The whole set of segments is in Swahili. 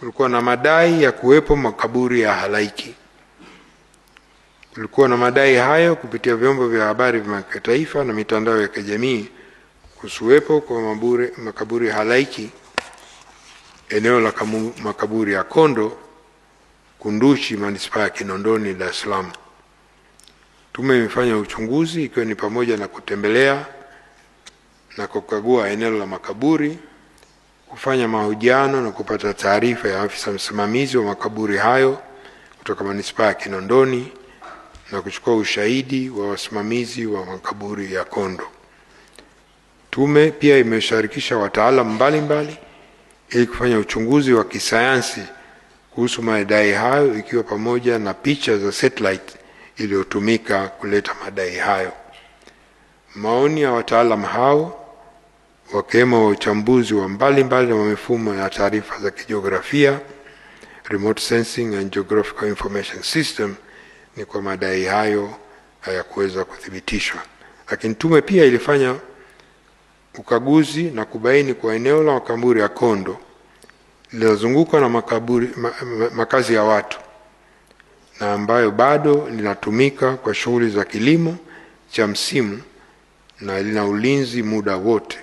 kulikuwa na madai ya kuwepo makaburi ya halaiki. Kulikuwa na madai hayo kupitia vyombo vya habari vya kimataifa na mitandao ya kijamii kusuwepo kwa makaburi ya halaiki eneo la makaburi ya Kondo, Kunduchi, manispaa ya Kinondoni, Dar es Salaam. Tume imefanya uchunguzi ikiwa ni pamoja na kutembelea na kukagua eneo la makaburi, kufanya mahojiano na kupata taarifa ya afisa msimamizi wa makaburi hayo kutoka manispaa ya Kinondoni na kuchukua ushahidi wa wasimamizi wa makaburi ya Kondo. Tume pia imeshirikisha wataalamu mbalimbali ili kufanya uchunguzi wa kisayansi kuhusu madai hayo, ikiwa pamoja na picha za satellite iliyotumika kuleta madai hayo. Maoni ya wataalamu hao wakiwemo wa uchambuzi wa mbalimbali wa mifumo ya taarifa za kijiografia, remote sensing and geographical information system, ni kwa madai hayo hayakuweza kuthibitishwa. Lakini tume pia ilifanya ukaguzi na kubaini kwa eneo la makaburi ya Kondo linazungukwa na makazi ya watu na ambayo bado linatumika kwa shughuli za kilimo cha msimu na lina ulinzi muda wote.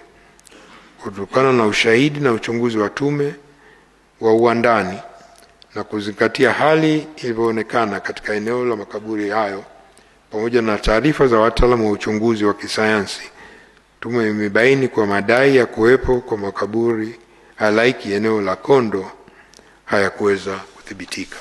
Kutokana na ushahidi na uchunguzi wa tume wa uandani na kuzingatia hali ilivyoonekana katika eneo la makaburi hayo pamoja na taarifa za wataalamu wa uchunguzi wa kisayansi, tume imebaini kwa madai ya kuwepo kwa makaburi halaiki eneo la Kondo hayakuweza kuthibitika.